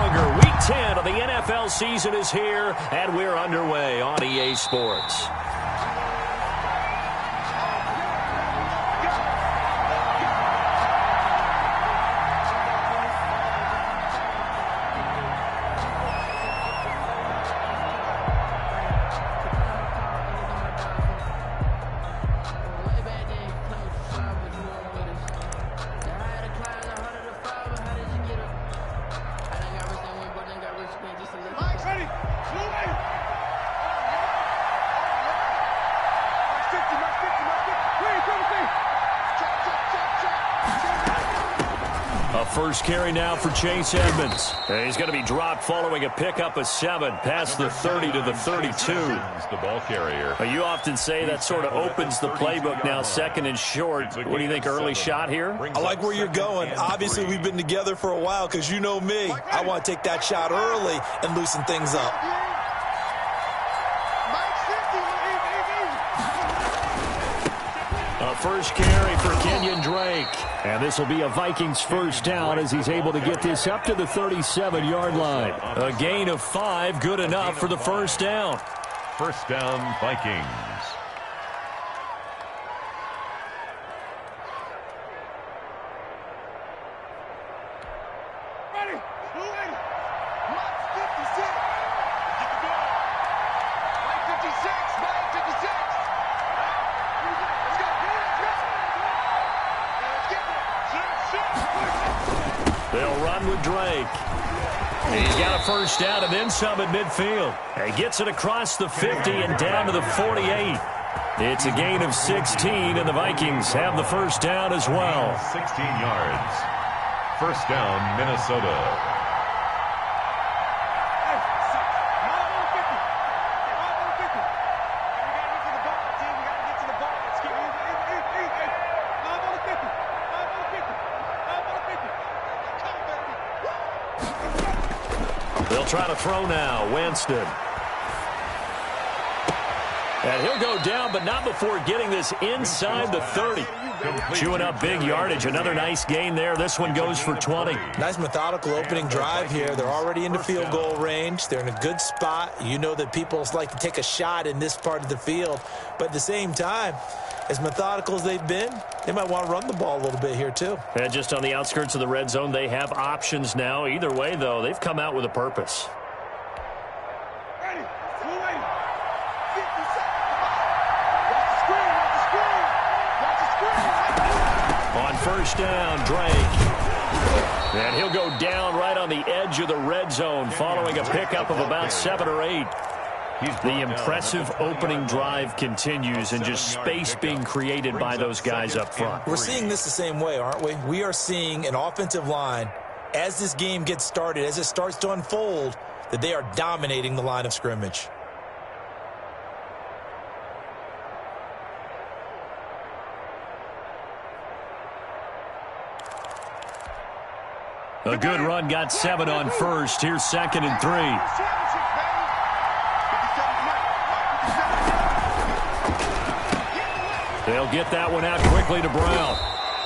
longer. Week 10 of the NFL season is here, and we're underway on EA Sports. First carry now for Chase Edmonds. He's going to be dropped following a pickup of 7 past the 30 to the 32. The ball carrier. You often say that sort of opens the playbook now, second and short. What do you think, early shot here? I like where you're going. Obviously, we've been together for a while because you know me. I want to take that shot early and loosen things up. First carry for Kenyon Drake. And this will be a Vikings first down as he's able to get this up to the 37-yard line. A gain of 5, good enough for the first down. First down, Vikings. They'll run with Drake. He's got a first down and then some at midfield. He gets it across the 50 and down to the 48. It's a gain of 16, and the Vikings have the first down as well. 16 yards. First down, Minnesota. They'll try to throw now. Winston. And he'll go down, but not before getting this inside the 30. Chewing up big yardage. Another nice gain there. This one goes for 20. Nice methodical opening drive here. They're already into field goal range. They're in a good spot. You know that people like to take a shot in this part of the field. But at the same time, as methodical as they've been, they might want to run the ball a little bit here too. And just on the outskirts of the red zone, they have options now. Either way, though, they've come out with a purpose. On first down, Drake. And he'll go down right on the edge of the red zone following a pickup of about 7 or 8. The impressive opening drive continues and just space being created by those guys up front. We're seeing this the same way, aren't we? We are seeing an offensive line, as this game gets started, as it starts to unfold, that they are dominating the line of scrimmage. A good run got 7 on first. Here's 2nd and 3. They'll get that one out quickly to Brown.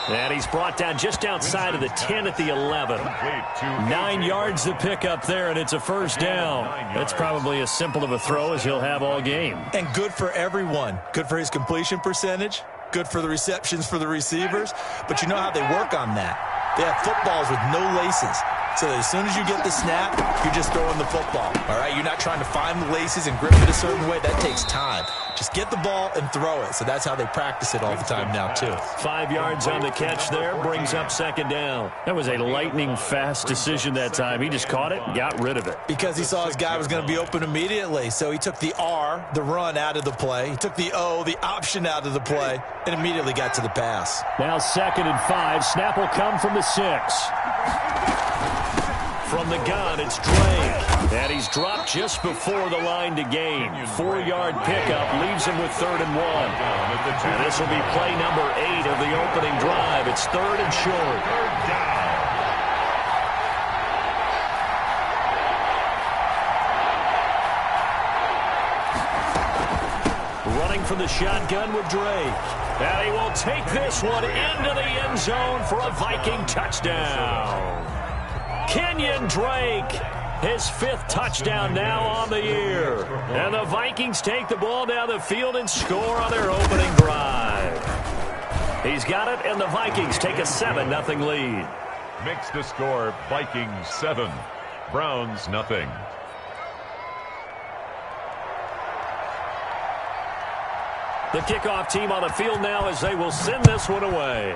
And he's brought down just outside of the 10 at the 11. 9 yards to pick up there, and it's a first down. That's probably as simple of a throw as he'll have all game. And good for everyone. Good for his completion percentage. Good for the receptions for the receivers. But you know how they work on that. They have footballs with no laces. So that as soon as you get the snap, you're just throwing the football. All right, you're not trying to find the laces and grip it a certain way. That takes time. Just get the ball and throw it. So that's how they practice it all the time now, too. 5 yards on the catch there, brings up 2nd down. That was a lightning-fast decision that time. He just caught it and got rid of it. Because he saw his guy was going to be open immediately. So he took the R, the run, out of the play. He took the O, the option, out of the play, and immediately got to the pass. Now 2nd and 5. Snap will come from the 6. From the gun, it's Drake. And he's dropped just before the line to gain. 4-yard pickup leaves him with 3rd and 1. And this will be play number 8 of the opening drive. It's 3rd and short. Running from the shotgun with Drake. And he will take this one into the end zone for a Viking touchdown. Kenyon Drake, his 5th touchdown now on the year. And the Vikings take the ball down the field and score on their opening drive. He's got it, and the Vikings take a 7-0 lead. Makes the score Vikings 7, Browns 0. The kickoff team on the field now as they will send this one away.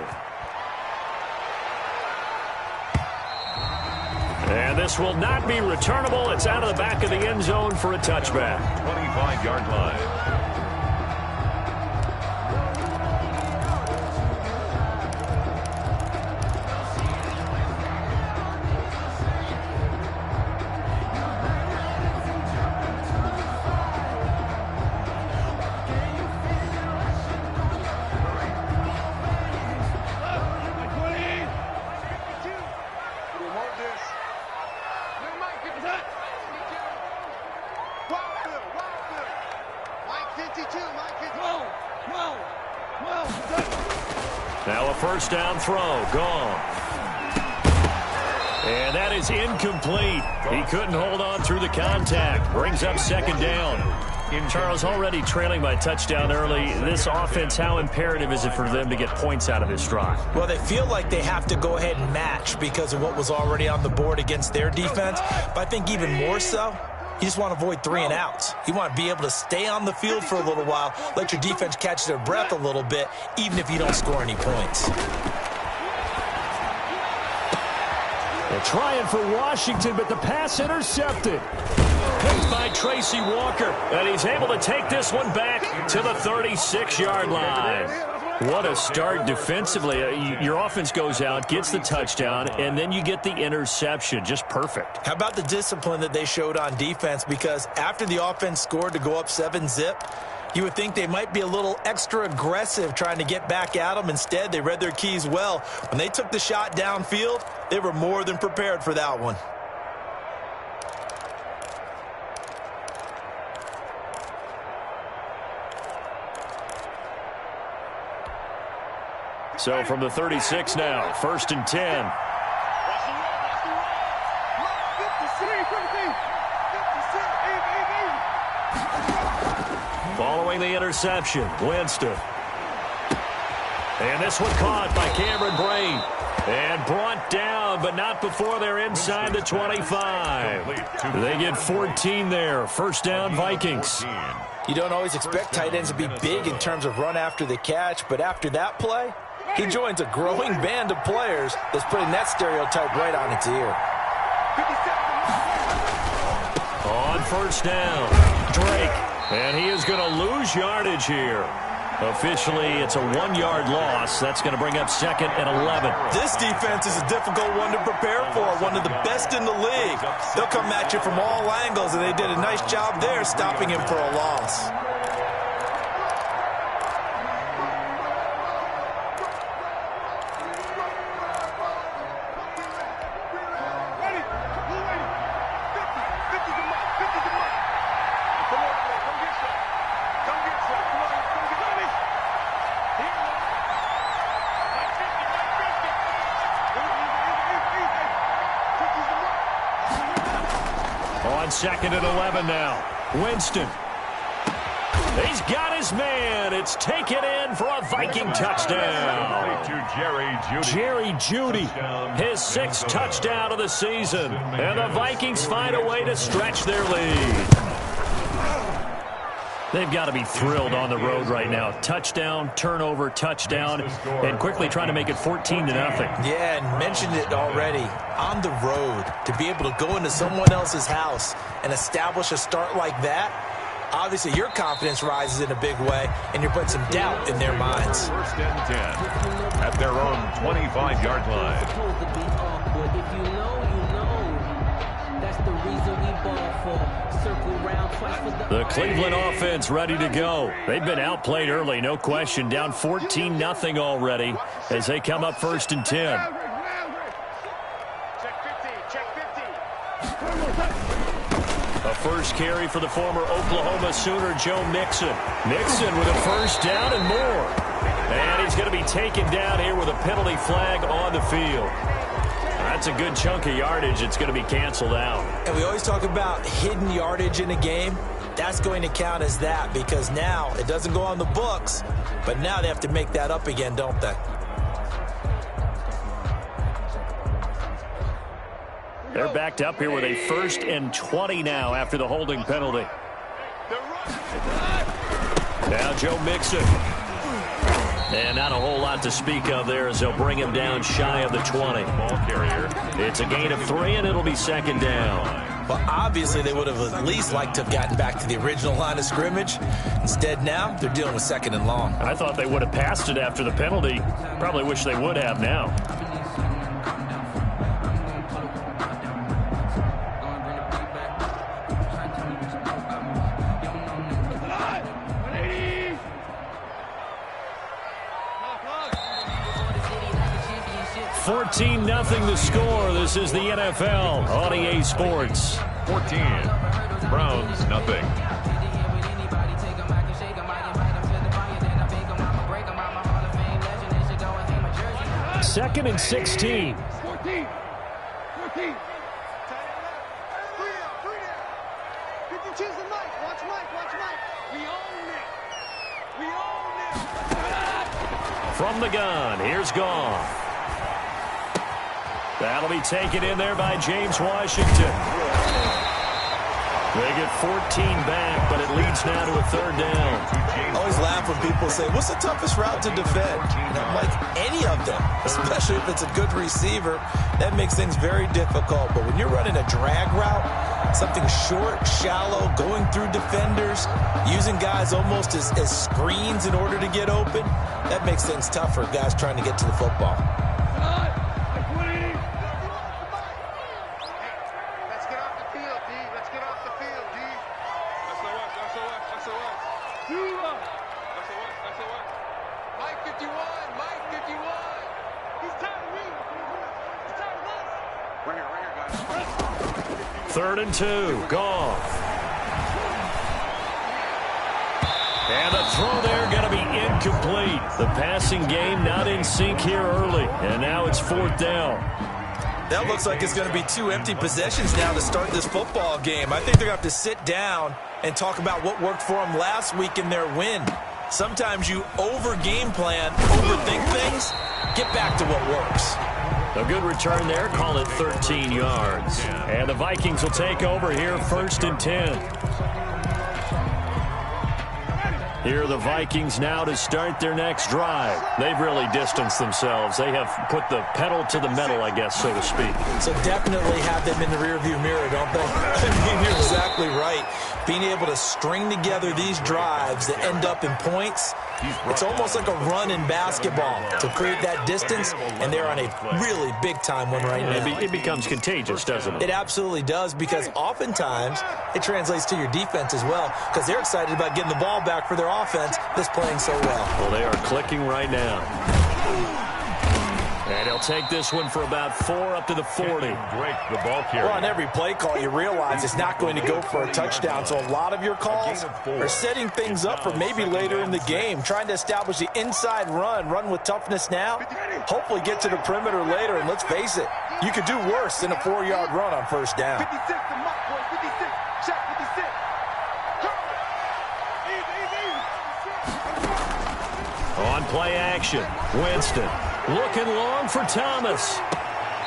And this will not be returnable. It's out of the back of the end zone for a touchback. 25-yard line. Now a first down throw, gone. And that is incomplete. He couldn't hold on through the contact. Brings up second down. Charles, already trailing by touchdown early. This offense, how imperative is it for them to get points out of this drive? Well, they feel like they have to go ahead and match because of what was already on the board against their defense. But I think even more so, you just want to avoid 3 and outs. You want to be able to stay on the field for a little while, let your defense catch their breath a little bit, even if you don't score any points. They're trying for Washington, but the pass intercepted. Picked by Tracy Walker, and he's able to take this one back to the 36-yard line. What a start defensively. Your offense goes out, gets the touchdown, and then you get the interception. Just perfect. How about the discipline that they showed on defense? Because after the offense scored to go up 7-zip, you would think they might be a little extra aggressive trying to get back at them. Instead, they read their keys well. When they took the shot downfield, they were more than prepared for that one. So from the 36 now, 1st and 10. Following the interception, Winston. And this one caught by Cameron Brain. And brought down, but not before they're inside the 25. They get 14 there. First down, Vikings. You don't always expect tight ends to be big in terms of run after the catch, but after that play, he joins a growing band of players that's putting that stereotype right on its ear. On first down, Drake. And he is going to lose yardage here. Officially, it's a 1-yard loss. That's going to bring up 2nd and 11. This defense is a difficult one to prepare for, one of the best in the league. They'll come at you from all angles, and they did a nice job there stopping him for a loss. On 2nd and 11 now. Winston. He's got his man. It's taken in for a Viking touchdown. Jerry Jeudy, his 6th touchdown of the season. And the Vikings find a way to stretch their lead. They've got to be thrilled on the road right now. Touchdown, turnover, touchdown, and quickly trying to make it 14-0. Yeah, and mentioned it already. On the road, to be able to go into someone else's house and establish a start like that, obviously your confidence rises in a big way, and you're putting some doubt in their minds. 1st and 10 at their own 25-yard line. The Cleveland offense ready to go. They've been outplayed early, no question. Down 14-0 already as they come up 1st and 10. A first carry for the former Oklahoma Sooner, Joe Mixon. Mixon with a first down and more. And he's going to be taken down here with a penalty flag on the field. That That's a good chunk of yardage. It's going to be canceled out. And we always talk about hidden yardage in a game. That's going to count as that because now it doesn't go on the books, but now they have to make that up again, don't they? They're backed up here with a 1st and 20 now after the holding penalty. Now Joe Mixon. And not a whole lot to speak of there as they'll bring him down shy of the 20. Ball carrier. It's a gain of 3, and it'll be 2nd down. Well, obviously they would have at least liked to have gotten back to the original line of scrimmage. Instead now, they're dealing with 2nd and long. I thought they would have passed it after the penalty. Probably wish they would have now. $14-0 the score. This is the NFL on EA Sports. 14. Browns, nothing. Second and 16. 14. From the gun, here's Goff. That'll be taken in there by James Washington. They get 14 back, but it leads now to a 3rd down. I always laugh when people say, what's the toughest route to defend? And I'm like, any of them, especially if it's a good receiver. That makes things very difficult. But when you're running a drag route, something short, shallow, going through defenders, using guys almost as screens in order to get open, that makes things tough for guys trying to get to the football. Third and 2, Goff. And the throw there going to be incomplete. The passing game not in sync here early, and now it's 4th down. That looks like it's going to be 2 empty possessions now to start this football game. I think they're going to have to sit down and talk about what worked for them last week in their win. Sometimes you over-game plan, overthink things, get back to what works. A good return there, call it 13 yards. And the Vikings will take over here, 1st and 10. Here are the Vikings now to start their next drive. They've really distanced themselves. They have put the pedal to the metal, I guess, so to speak. So definitely have them in the rearview mirror, don't they? I mean, you're exactly right. Being able to string together these drives that end up in points, it's almost like a run in basketball to create that distance, and they're on a really big-time one right now. It becomes contagious, doesn't it? It absolutely does, because oftentimes it translates to your defense as well, because they're excited about getting the ball back for their offense that's playing so well. Well, they are clicking right now. And he'll take this one for about 4 up to the 40. Drake, the ball carrier. Well, on every play call, you realize it's not going to go for a touchdown. So a lot of your calls are setting things up for maybe later in the game, trying to establish the inside run with toughness now, hopefully get to the perimeter later. And let's face it, you could do worse than a 4-yard run on 1st down. 56, the mock boy, 56, check 56. On play action, Winston looking long for Thomas.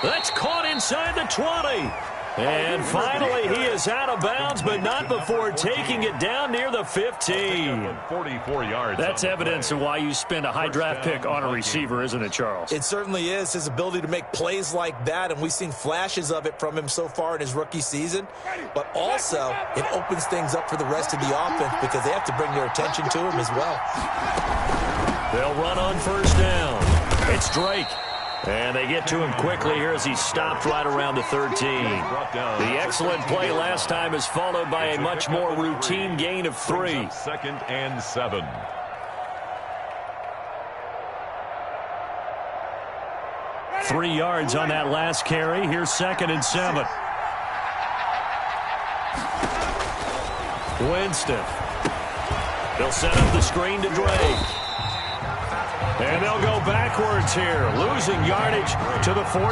That's caught inside the 20. And finally, he is out of bounds, but not before taking it down near the 15. 44 yards. That's evidence of why you spend a high draft pick on a receiver, isn't it, Charles? It certainly is, his ability to make plays like that, and we've seen flashes of it from him so far in his rookie season. But also, it opens things up for the rest of the offense because they have to bring their attention to him as well. They'll run on 1st down. It's Drake. And they get to him quickly here as he's stopped right around the 13. The excellent play last time is followed by a much more routine gain of 3. 2nd and 7. Three yards on that last carry. Here's 2nd and 7. Winston. They'll set up the screen to Drake. And they'll go backwards here, losing yardage to the 14.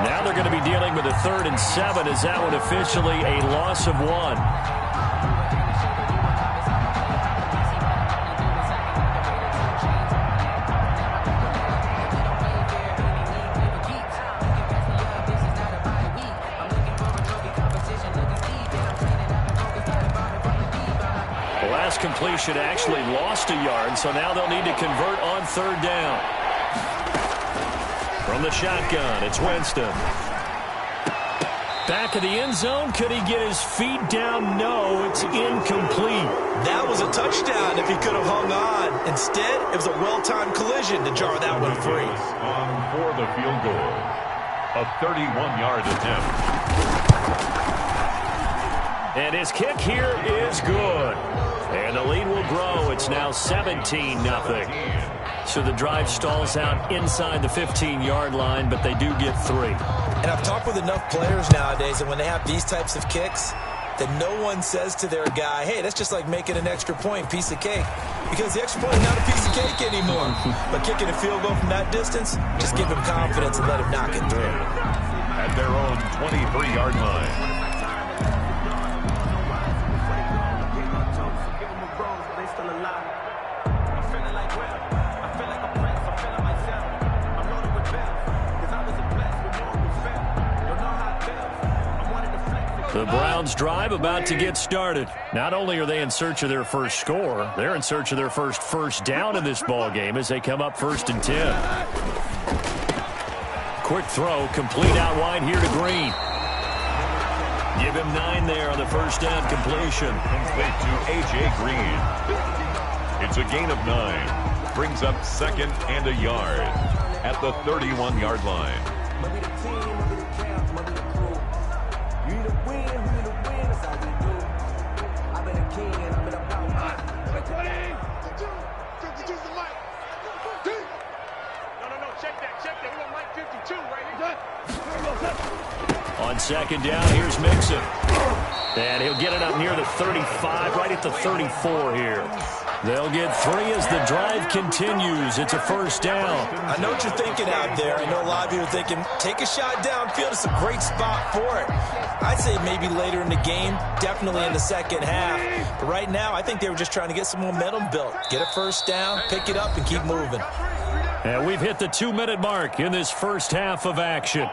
Now they're going to be dealing with a 3rd and 7 as that one officially a loss of 1. Completion actually lost a yard, so now they'll need to convert on 3rd down. From the shotgun, it's Winston. Back of the end zone. Could he get his feet down? No, it's incomplete. That was a touchdown if he could have hung on. Instead, it was a well-timed collision to jar that one free. For the field goal, a 31-yard attempt. And his kick here is good. And the lead will grow. It's now 17-0. So the drive stalls out inside the 15-yard line, but they do get 3. And I've talked with enough players nowadays, and when they have these types of kicks, that no one says to their guy, hey, that's just like making an extra point, piece of cake. Because the extra point is not a piece of cake anymore. But kicking a field goal from that distance, just give him confidence and let him knock it through. At their own 23-yard line. The Browns drive about to get started. Not only are they in search of their first score, they're in search of their first down in this ball game as they come up 1st and 10. Quick throw, complete out wide here to Green. Give him 9 there on the first down completion. Complete to A.J. Green. It's a gain of 9. Brings up 2nd and a yard at the 31-yard line. On 2nd down, here's Mixon. And he'll get it up near the 35, right at the 34 here. They'll get 3 as the drive continues. It's a 1st down. I know what you're thinking out there. I know a lot of you are thinking, take a shot downfield. It's a great spot for it. I'd say maybe later in the game, definitely in the second half. But right now, I think they were just trying to get some momentum built. Get a 1st down, pick it up, and keep moving. And we've hit the 2-minute mark in this first half of action.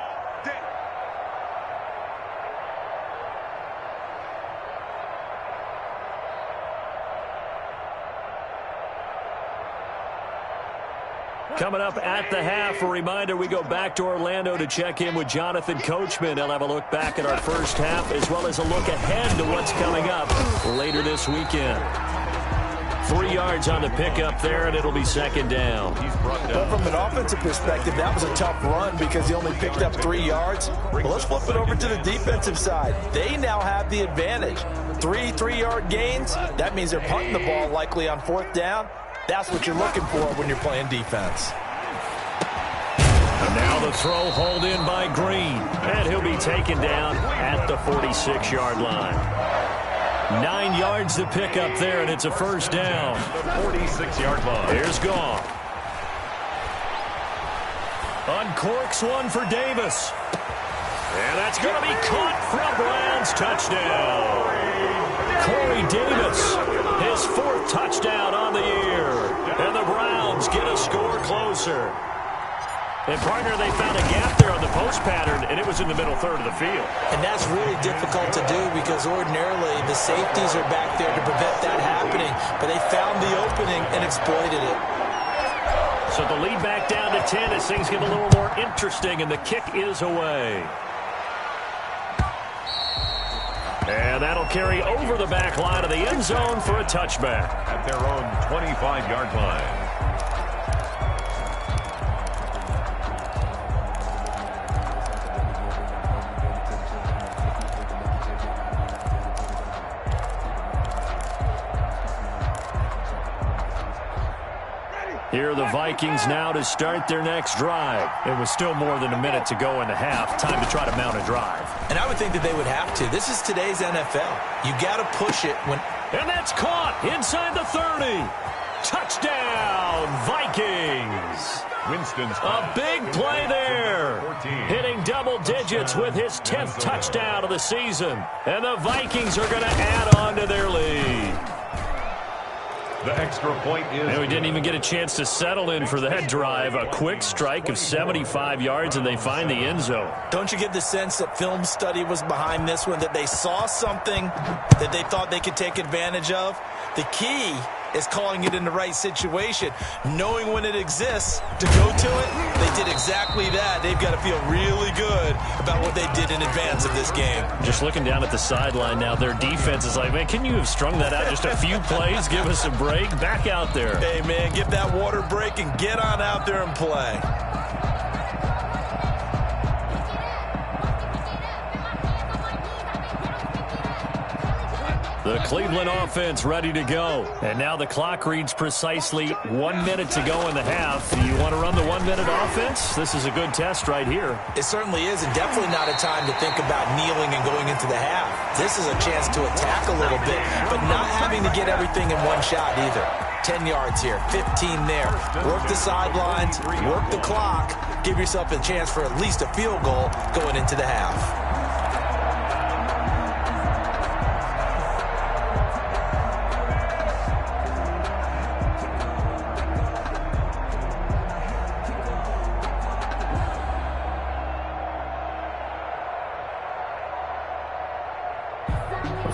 Coming up at the half, a reminder, we go back to Orlando to check in with Jonathan Coachman. He'll have a look back at our first half as well as a look ahead to what's coming up later this weekend. 3 yards on the pickup there, and it'll be 2nd down. Well, from an offensive perspective, that was a tough run because he only picked up 3 yards. Well, let's flip it over to the defensive side. They now have the advantage. 3 3-yard gains. That means they're punting the ball likely on 4th down. That's what you're looking for when you're playing defense. And now the throw hauled in by Green. And he'll be taken down at the 46-yard line. 9 yards to pick up there, and it's a 1st down. The 46-yard line. Here's Goff. Uncorks one for Davis. And that's going to be caught from Browns. Touchdown. Corey Davis, his 4th touchdown on the year. And the Browns get a score closer. And, partner, they found a gap there on the post pattern, and it was in the middle third of the field. And that's really difficult to do because ordinarily the safeties are back there to prevent that happening. But they found the opening and exploited it. So the lead back down to 10 as things get a little more interesting, and the kick is away. And that'll carry over the back line of the end zone for a touchback. At their own 25-yard line. Here are the Vikings now to start their next drive. It was still more than a minute to go in the half. Time to try to mount a drive. And I would think that they would have to. This is today's NFL. You got to push it when... And that's caught inside the 30. Touchdown, Vikings! Winston's A big play there. Hitting double digits with his 10th touchdown of the season. And the Vikings are going to add on to their lead. The extra point is... And we didn't even get a chance to settle in for that drive. A quick strike of 75 yards, and they find the end zone. Don't you get the sense that film study was behind this one, that they saw something that they thought they could take advantage of? The key is calling it in the right situation, knowing when it exists to go to it. They did exactly that. They've got to feel really good about what they did in advance of this game. Just looking down at the sideline now, their defense is like, man, can you have strung that out just a few plays? Give us a break. Back out there. Hey, man, give that water break and get on out there and play. The Cleveland offense ready to go. And now the clock reads precisely 1 minute to go in the half. Do you want to run the 1 minute offense? This is a good test right here. It certainly is, and definitely not a time to think about kneeling and going into the half. This is a chance to attack a little bit, but not having to get everything in one shot either. 10 yards here, 15 there. Work the sidelines, work the clock. Give yourself a chance for at least a field goal going into the half.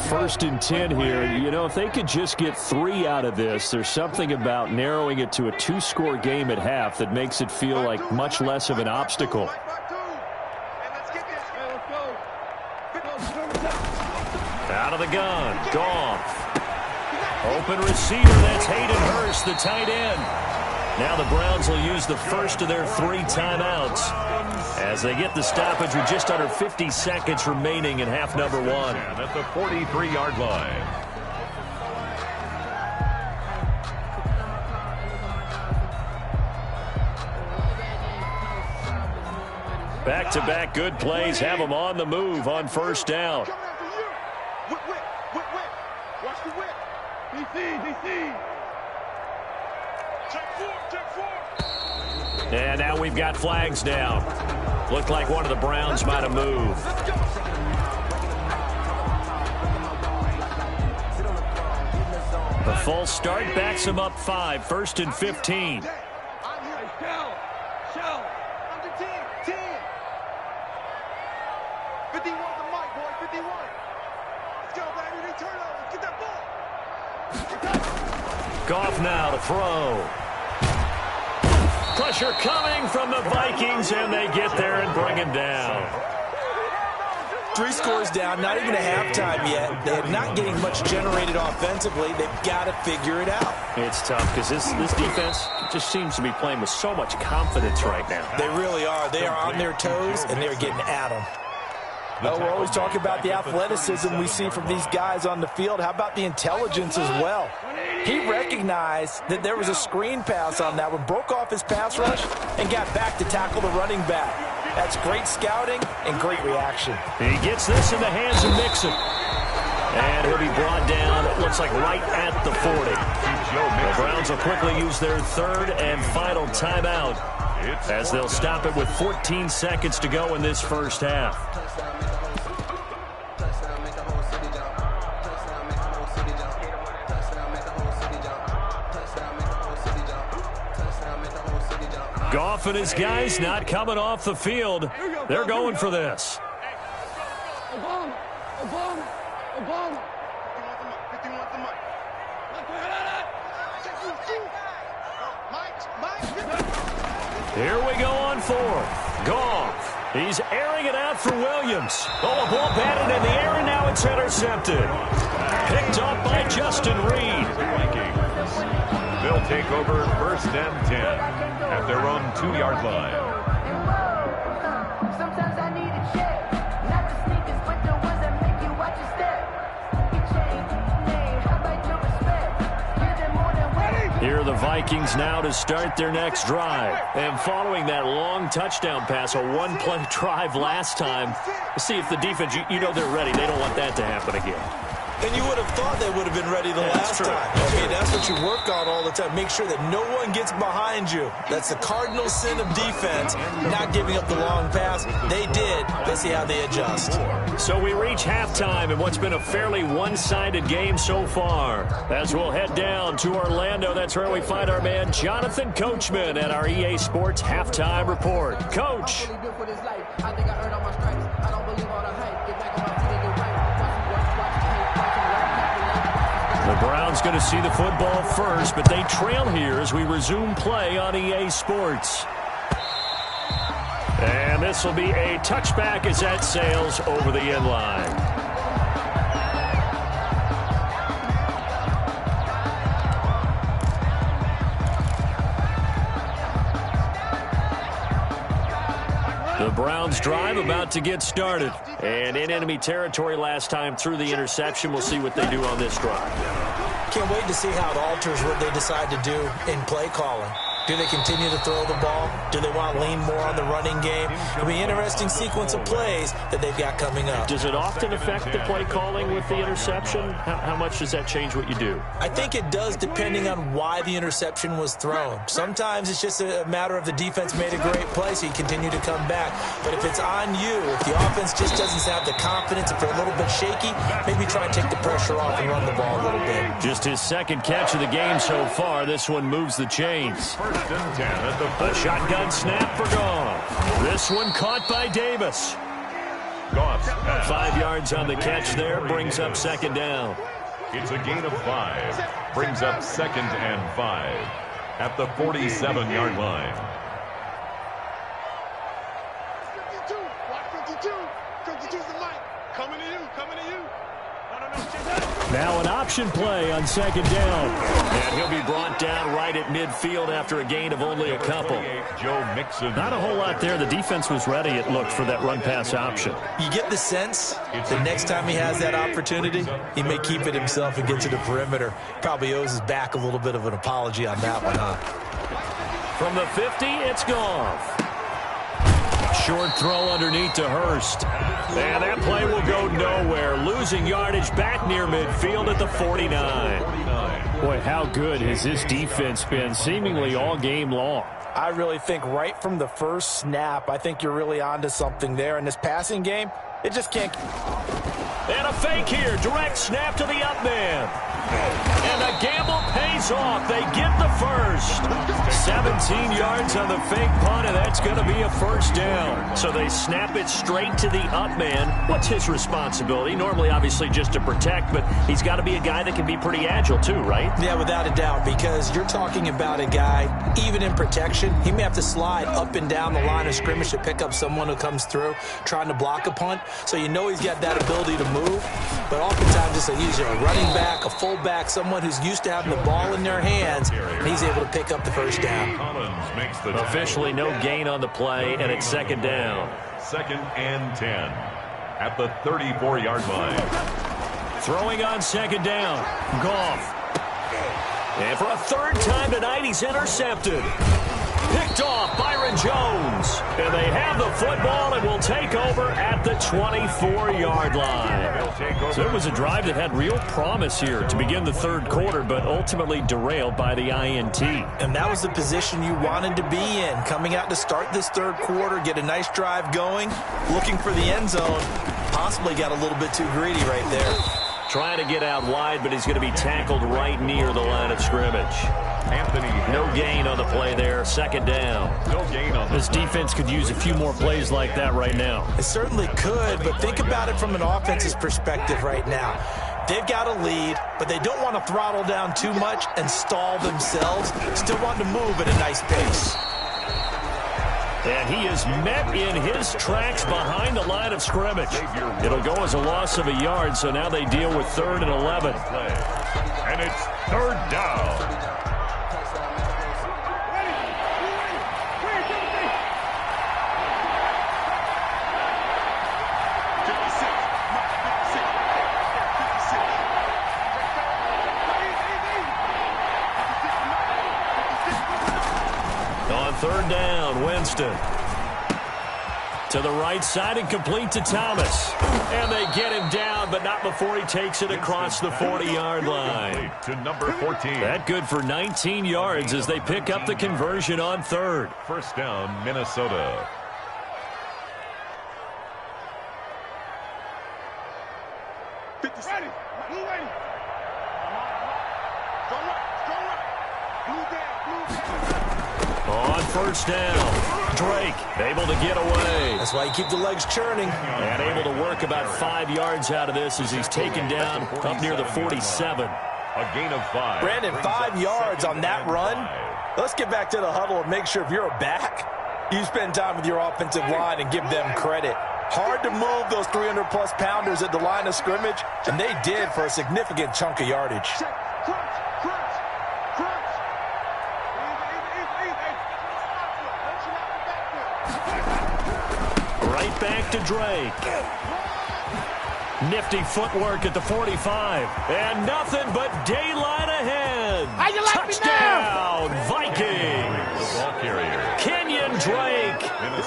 First and 10 here. You know, if they could just get 3 out of this, there's something about narrowing it to a 2-score game at half that makes it feel like much less of an obstacle. Out of the gun, Goff. Open receiver, that's Hayden Hurst, the tight end. Now the Browns will use the first of their 3 timeouts as they get the stoppage with just under 50 seconds remaining in half number 1. At the 43-yard line. Back-to-back good plays have them on the move on first down. Watch the whip. DC. Check 4. And now we've got flags down. Looked like one of the Browns might have moved. The full start backs them up 5, first and 15. Shell. Under 10. 51 the mic, boy. 51. Let's go, baby. They turn over. Get that ball. Goff now to throw. Pressure coming from the Vikings, and they get there and bring him down. 3 scores down, not even a halftime yet. They're not getting much generated offensively. They've got to figure it out. It's tough because this defense just seems to be playing with so much confidence right now. They really are. They are on their toes, and they're getting at them. Oh, we're always talking about the athleticism we see from these guys on the field. How about the intelligence as well? He recognized that there was a screen pass on that one, broke off his pass rush, and got back to tackle the running back. That's great scouting and great reaction. He gets this in the hands of Mixon. And he'll be brought down, it looks like right at the 40. The Browns will quickly use their 3rd and final timeout as they'll stop it with 14 seconds to go in this first half. Goff and his guys not coming off the field. They're going for this. Here we go on 4th. Goff. He's airing it out for Williams. Oh, a ball batted in the air, and now it's intercepted. Picked up by Justin Reed. They'll take over 1st and 10 at their own 2-yard line. Sometimes I need a check, not the sneakers, but the ones that make you watch your step. You change name, how about your respect? Give them more than what. Here are the Vikings now to start their next drive. And following that long touchdown pass, a 1-play drive last time, let's see if the defense, you know they're ready. They don't want that to happen again. And you would have thought they would have been ready the last time. I mean, that's what you work on all the time. Make sure that no one gets behind you. That's the cardinal sin of defense, not giving up the long pass. They did. Let's see how they adjust. So we reach halftime in what's been a fairly one-sided game so far. As we'll head down to Orlando, that's where we find our man Jonathan Coachman at our EA Sports Halftime Report. Coach. The Browns going to see the football first, but they trail here as we resume play on EA Sports. And this will be a touchback as that sails over the end line. The Browns drive about to get started. And in enemy territory last time through the interception. We'll see what they do on this drive. Can't wait to see how it alters what they decide to do in play calling. Do they continue to throw the ball? Do they want to lean more on the running game? It'll be an interesting sequence of plays that they've got coming up. Does it often affect the play calling with the interception? How much does that change what you do? I think it does depending on why the interception was thrown. Sometimes it's just a matter of the defense made a great play, so you continue to come back. But if it's on you, if the offense just doesn't have the confidence, if they're a little bit shaky, maybe try and take the pressure off and run the ball a little bit. Just his second catch of the game so far. This one moves the chains. A shotgun snap for Goff. This one caught by Davis. Goff's pass. 5 yards on the catch there, brings up second down. It's a gain of 5. Brings up 2nd and 5 at the 47-yard line. 52. Watch 52. 52's the mic. Coming to you. Coming to you. Now an option play on second down. And he'll be brought down right at midfield after a gain of only a couple. Joe Mixon. Not a whole lot there. The defense was ready, it looked, for that run-pass option. You get the sense the next time he has that opportunity, he may keep it himself and get to the perimeter. Probably owes his back a little bit of an apology on that one, huh? From the 50, it's Goff. Short throw underneath to Hurst. And that play will go nowhere. Losing yardage back near midfield at the 49. Boy, how good has this defense been seemingly all game long? I really think right from the first snap, I think you're really onto something there. In this passing game, it just can't. And a fake here. Direct snap to the up man. And the gamble pays off. They get the first. 17 yards on the fake punt, and that's going to be a first down. So they snap it straight to the up man. What's his responsibility? Normally, obviously, just to protect, but he's got to be a guy that can be pretty agile too, right? Yeah, without a doubt, because you're talking about a guy, even in protection, he may have to slide up and down the line of scrimmage to pick up someone who comes through trying to block a punt. So you know he's got that ability to move, but oftentimes he's a running back, a fullback, someone who's used to having the ball in their hands, and he's able to pick up the first down. Collins makes the Officially no gain on the play, and it's second down. 2nd and 10 at the 34-yard line. Throwing on second down. Goff. And for a third time tonight, he's intercepted. Picked off Byron Jones. And they have the football and will take over at the 24-yard line. So it was a drive that had real promise here to begin the third quarter, but ultimately derailed by the INT. And that was the position you wanted to be in, coming out to start this third quarter, get a nice drive going, looking for the end zone. Possibly got a little bit too greedy right there. Trying to get out wide, but he's going to be tackled right near the line of scrimmage. Anthony. No gain on the play there. Second down. No gain on this defense could use a few more plays like that right now. It certainly could, but think about it from an offense's perspective right now. They've got a lead, but they don't want to throttle down too much and stall themselves. Still want to move at a nice pace. And he is met in his tracks behind the line of scrimmage. It'll go as a loss of a yard, so now they deal with 3rd and 11. And it's 3rd down. On 3rd down, Winston. To the right side and complete to Thomas. And they get him down, but not before he takes it across the 40-yard line. To number 14. That good for 19 yards as they pick up the conversion on third. First down, Minnesota. Ready. Blue ready. Strong right. Blue down. On first down, Drake able to get away. That's why you keep the legs churning. And able to work about 5 yards out of this as he's taken down up near the 47. A gain of 5. Brandon, 5 yards on that run. Let's get back to the huddle and make sure if you're a back, you spend time with your offensive line and give them credit. Hard to move those 300-plus pounders at the line of scrimmage, and they did for a significant chunk of yardage. Right back to Drake. Nifty footwork at the 45. And nothing but daylight ahead. How you like Touchdown, Vikings. The ball carrier. Kenyon Drake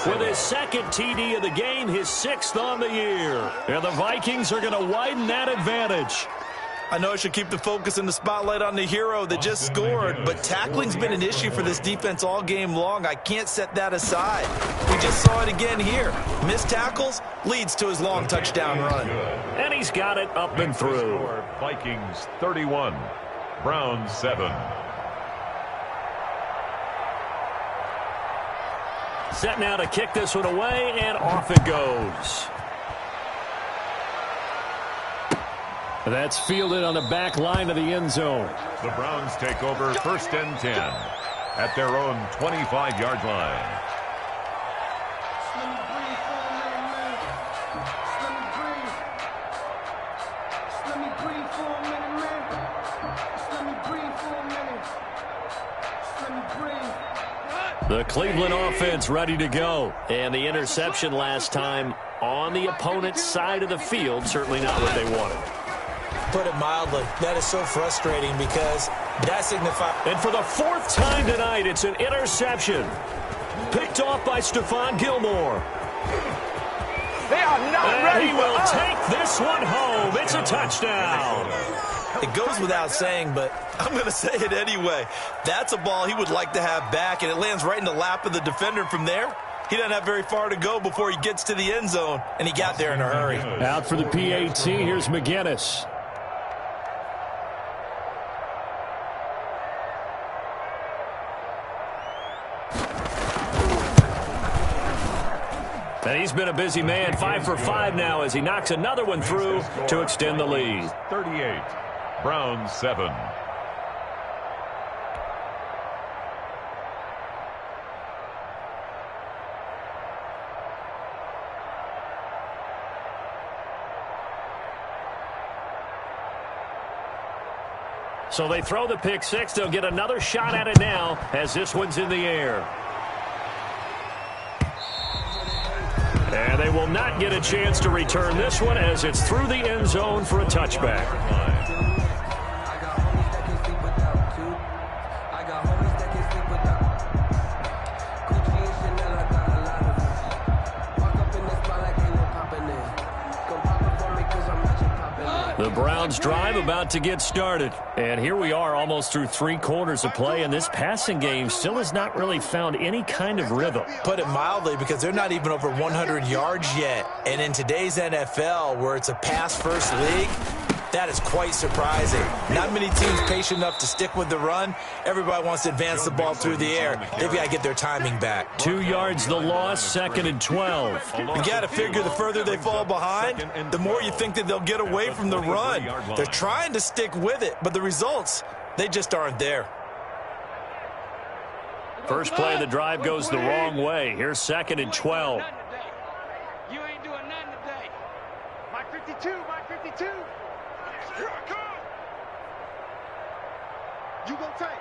with his second TD of the game, his 6th on the year. And the Vikings are going to widen that advantage. I know I should keep the focus and the spotlight on the hero that just scored, but tackling's been an issue for this defense all game long. I can't set that aside. We just saw it again here. Missed tackles leads to his long touchdown run. And he's got it up and through. Vikings 31, Browns 7. Set now to kick this one away, and off it goes. That's fielded on the back line of the end zone. The Browns take over first and 10 at their own 25-yard line. The Cleveland offense ready to go. And the interception last time on the opponent's side of the field, certainly not what they wanted. Put it mildly, that is so frustrating because that signifies... And for the 4th time tonight, it's an interception. Picked off by Stephon Gilmore. They are not And ready he for will us. take this one home. It's a touchdown. It goes without saying, but I'm going to say it anyway. That's a ball he would like to have back, and it lands right in the lap of the defender from there. He doesn't have very far to go before he gets to the end zone, and he got there in a hurry. Out for the PAT, here's McGinnis. And he's been a busy man, 5 for 5 now as he knocks another one through to extend the lead. 38, Browns 7. So they throw the pick six. They'll get another shot at it now as this one's in the air. And they will not get a chance to return this one as it's through the end zone for a touchback. The Browns drive about to get started. And here we are almost through 3 quarters of play, and this passing game still has not really found any kind of rhythm. Put it mildly, because they're not even over 100 yards yet. And in today's NFL, where it's a pass-first league, that is quite surprising. Not many teams patient enough to stick with the run. Everybody wants to advance the ball through the air. They've got to get their timing back. 2 yards the loss, 2nd and 12. You got to figure the further they fall behind, the more you think that they'll get away from the run. They're trying to stick with it, but the results, they just aren't there. First play of the drive goes the wrong way. Here's 2nd and 12. You ain't doing nothing today. My 52, my 52. Here I come. You gonna take.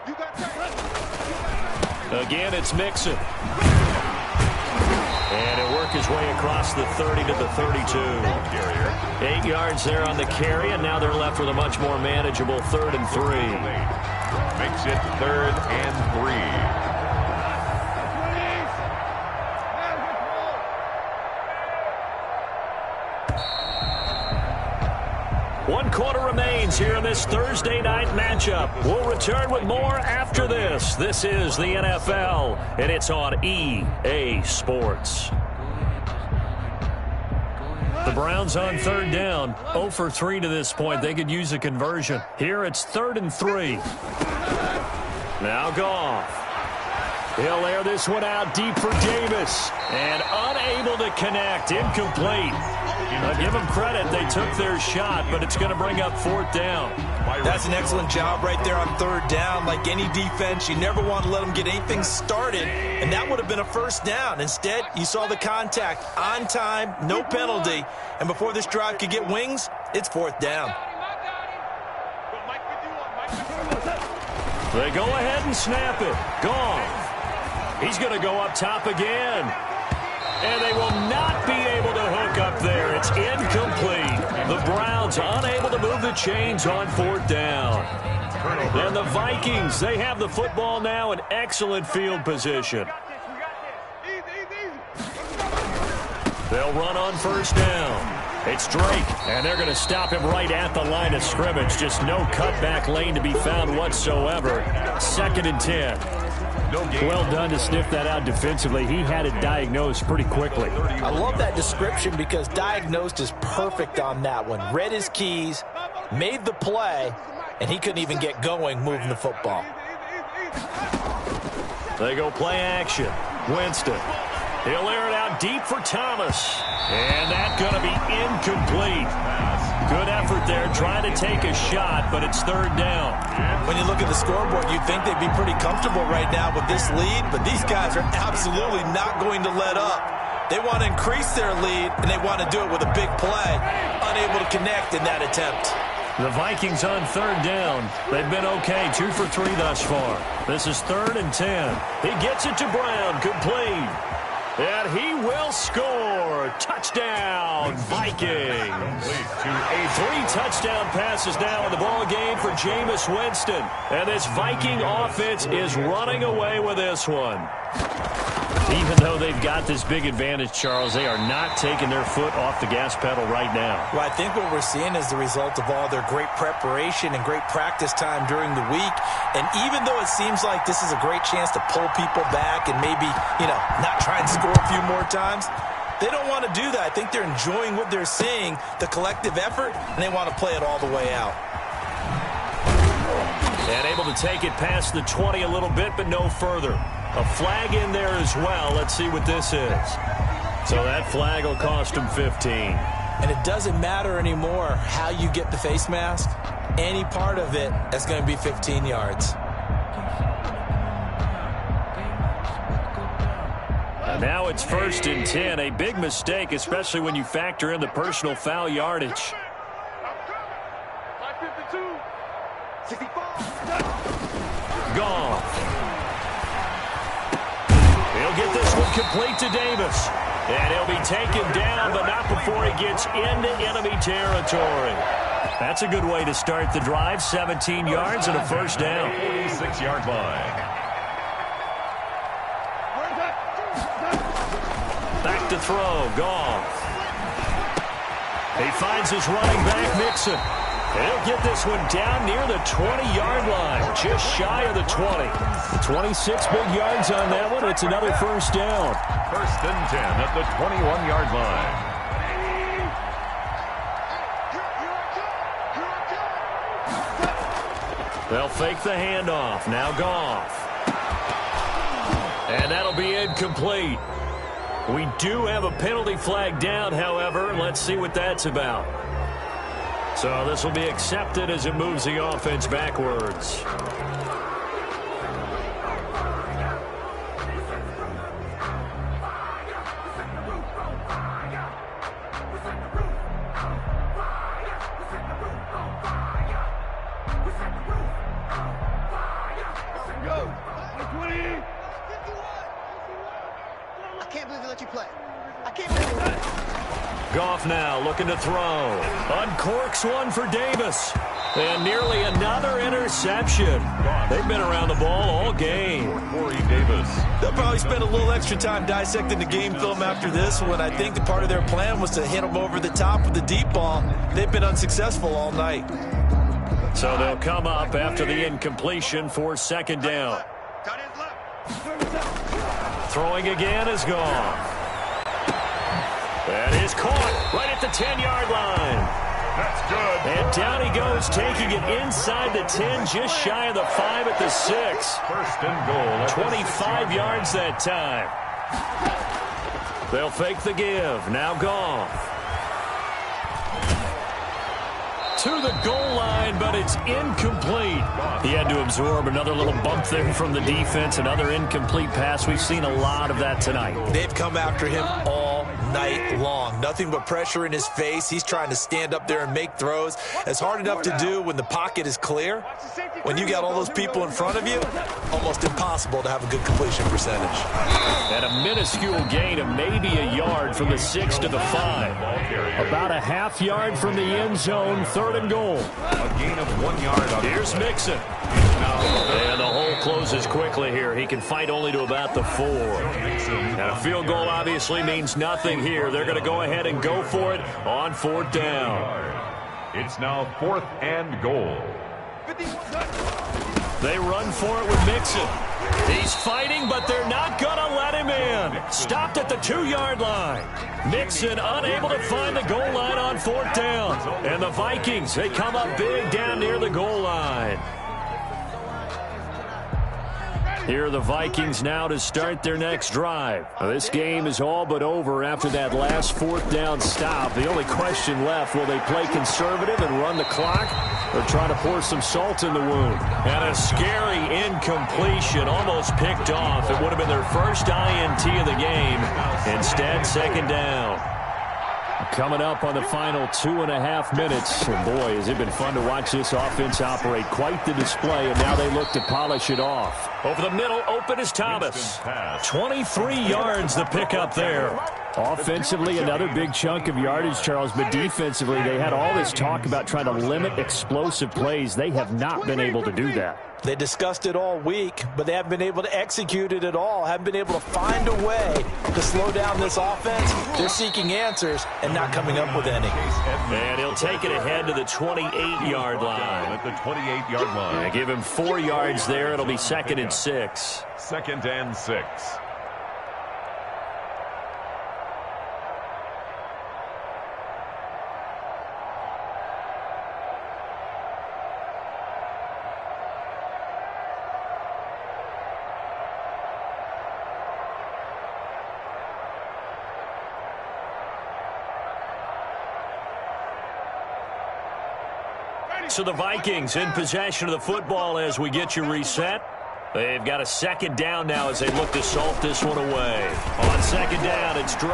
You got take. Again, it's Mixon. And it worked his way across the 30 to the 32. 8 yards there on the carry, and now they're left with a much more manageable 3rd and 3. Makes it 3rd and 3. 1 quarter remains here in this Thursday night matchup. We'll return with more after this. This is the NFL, and it's on EA Sports. The Browns on 3rd down, 0 for 3 to this point. They could use a conversion. Here it's 3rd and 3. Now Goff. He'll air this one out deep for Davis. And unable to connect. Incomplete. I'll give them credit. They took their shot, but it's going to bring up 4th down. That's an excellent job right there on 3rd down. Like any defense, you never want to let them get anything started, and that would have been a 1st down. Instead, you saw the contact on time, no penalty, and before this drive could get wings, it's 4th down. They go ahead and snap it. Goff. He's going to go up top again. And they will not be able to hook up there. It's incomplete. The Browns unable to move the chains on 4th down. And the Vikings, they have the football now in excellent field position. They'll run on 1st down. It's Drake, and they're going to stop him right at the line of scrimmage. Just no cutback lane to be found whatsoever. 2nd and 10. Well done to sniff that out defensively. He had it diagnosed pretty quickly. I love that description because diagnosed is perfect on that one. Read his keys, made the play, and he couldn't even get going moving the football. They go play action. Winston. He'll air it out deep for Thomas. And that's going to be incomplete. Good effort there trying to take a shot, but it's 3rd down. When you look at the scoreboard, you'd think they'd be pretty comfortable right now with this lead, but these guys are absolutely not going to let up. They want to increase their lead, and they want to do it with a big play. Unable to connect in that attempt. The Vikings on 3rd down. They've been okay, 2 for 3 thus far. This is 3rd and 10. He gets it to Brown, complete. And he will score. Touchdown, Vikings. 3 touchdown passes now in the ball game for Jameis Winston. And this Viking offense is running away with this one. Even though they've got this big advantage, Charles, they are not taking their foot off the gas pedal right now. Well, I think what we're seeing is the result of all their great preparation and great practice time during the week. And even though it seems like this is a great chance to pull people back and maybe, not try and score a few more times, they don't want to do that. I think they're enjoying what they're seeing, the collective effort, and they want to play it all the way out. And able to take it past the 20 a little bit, but no further. A flag in there as well. Let's see what this is. So that flag will cost him 15. And it doesn't matter anymore how you get the face mask. Any part of it, that's going to be 15 yards. And now it's 1st and 10. A big mistake, especially when you factor in the personal foul yardage. Goff. He'll get this one complete to Davis. And he'll be taken down, but not before he gets into enemy territory. That's a good way to start the drive. 17 yards and a 1st down. 46-yard line. Back to throw. Goff. He finds his running back, Mixon. He'll get this one down near the 20-yard line, just shy of the 20. 26 big yards on that one. It's another 1st down. 1st and 10 at the 21-yard line. They'll fake the handoff. Now Goff. And that'll be incomplete. We do have a penalty flag down, however. Let's see what that's about. So this will be accepted as it moves the offense backwards. I can't believe they let you play. I can't believe it. Goff now looking to throw. Uncorks one for Davis. And nearly another interception. They've been around the ball all game. Corey Davis. They'll probably spend a little extra time dissecting the game film after this one. I think the part of their plan was to hit them over the top with the deep ball. They've been unsuccessful all night. So they'll come up after the incompletion for second down. Throwing again is gone. That is caught right at the 10-yard line. That's good. And down he goes, taking it inside the 10, just shy of the 5 at the 6. First and goal. 25 yards that time. They'll fake the give. Now Goff. To the goal line, but it's incomplete. He had to absorb another little bump there from the defense, another incomplete pass. We've seen a lot of that tonight. They've come after him all night long. Nothing but pressure in his face. He's trying to stand up there and make throws. It's hard enough to do when the pocket is clear. When you got all those people in front of you, almost impossible to have a good completion percentage. And a minuscule gain of maybe a yard from the 6 to the 5. About a half yard from the end zone, 3rd and goal. A gain of 1 yard. Here's Mixon. And the hole closes quickly here. He can fight only to about the 4. And a field goal obviously means nothing here. They're going to go ahead and go for it on 4th down. It's now 4th and goal. They run for it with Mixon. He's fighting, but they're not going to let him in. Stopped at the 2-yard line. Mixon unable to find the goal line on 4th down. And the Vikings, they come up big down near the goal line. Here are the Vikings now to start their next drive. Now, this game is all but over after that last 4th down stop. The only question left, will they play conservative and run the clock or try to pour some salt in the wound? And a scary incompletion, almost picked off. It would have been their first INT of the game. Instead, 2nd down. Coming up on the final 2.5 minutes. And boy, has it been fun to watch this offense operate. Quite the display, and now they look to polish it off. Over the middle, open is Thomas. 23 yards the pickup there. Offensively, another big chunk of yardage, Charles, but defensively, they had all this talk about trying to limit explosive plays. They have not been able to do that. They discussed it all week, but they haven't been able to execute it at all. Haven't been able to find a way to slow down this offense. They're seeking answers and not coming up with any. And he'll take it ahead to the 28-yard line. At the 28-yard line. Yeah, give him 4 yards there. It'll be 2nd and 6. 2nd and 6. So the Vikings in possession of the football as we get you reset. They've got a 2nd down now as they look to salt this one away. On 2nd down, it's Drake.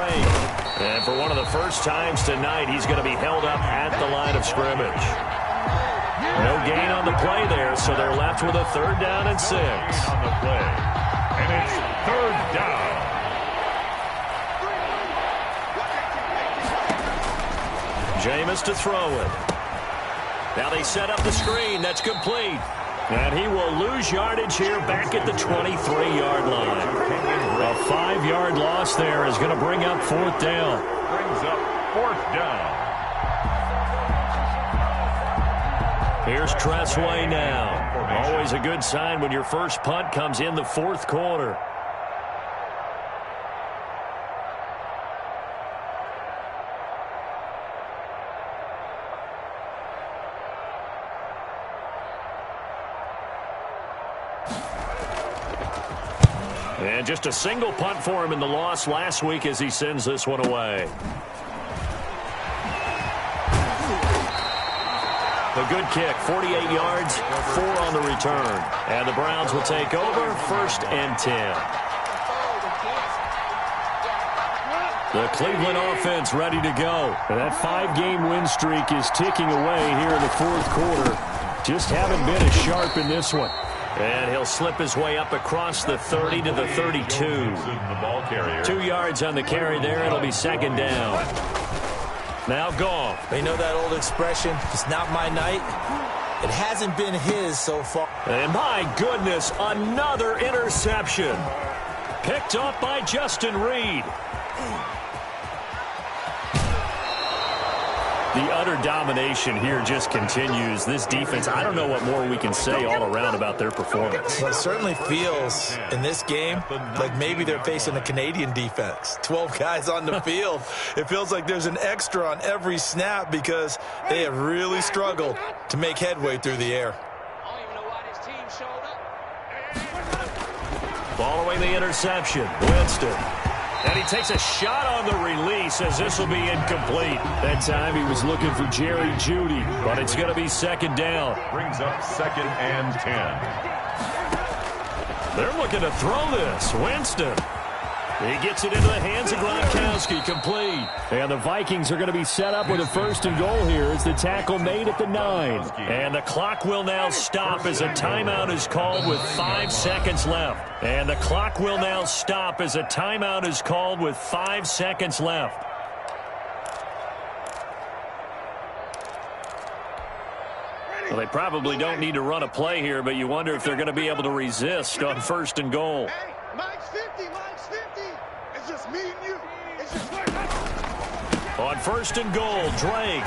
And for one of the first times tonight, he's going to be held up at the line of scrimmage. No gain on the play there, so they're left with a 3rd down and 6. On the play. And it's 3rd down. Jameis to throw it. Now they set up the screen. That's complete. And he will lose yardage here back at the 23-yard line. A 5-yard loss there is going to bring up 4th down. Brings up 4th down. Here's Tressway now. Always a good sign when your first punt comes in the 4th quarter. And just a single punt for him in the loss last week as he sends this one away. A good kick, 48 yards, 4 on the return. And the Browns will take over, 1st and 10. The Cleveland offense ready to go. And that 5-game win streak is ticking away here in the 4th quarter. Just haven't been as sharp in this one. And he'll slip his way up across the 30 to the 32. 2 yards on the carry there. It'll be 2nd down. Now Goff. They know that old expression, it's not my night. It hasn't been his so far. And my goodness, another interception. Picked off by Justin Reed. The utter domination here just continues. This defense, I don't know what more we can say all around about their performance. Well, it certainly feels in this game like maybe they're facing a Canadian defense. 12 guys on the field. It feels like there's an extra on every snap because they have really struggled to make headway through the air. I don't even know why this team showed up. Following the interception, Winston. And he takes a shot on the release as this will be incomplete. That time he was looking for Jerry Jeudy, but it's going to be second down. Brings up 2nd and 10. They're looking to throw this. Winston. He gets it into the hands of Gronkowski, complete. And the Vikings are going to be set up with a 1st and goal here as the tackle made at the 9. And the clock will now stop as a timeout is called with 5 seconds left. And the clock will now stop as a timeout is called with 5 seconds left. Well, they probably don't need to run a play here, but you wonder if they're going to be able to resist on 1st and goal. Hey, Mike's 50, Mike's 50. It's just me and you. It's just On 1st and goal, Drake.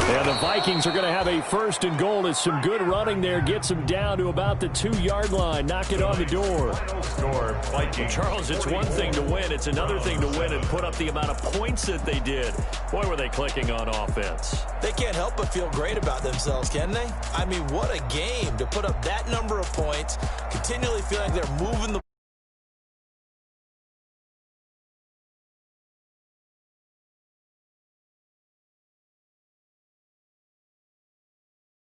And the Vikings are going to have a 1st and goal. It's some good running there. Gets them down to about the 2-yard line. Knock it on the door. Score, Vikings. Charles, it's one thing to win. It's another thing to win and put up the amount of points that they did. Boy, were they clicking on offense. They can't help but feel great about themselves, can they? I mean, what a game to put up that number of points, continually feeling like they're moving the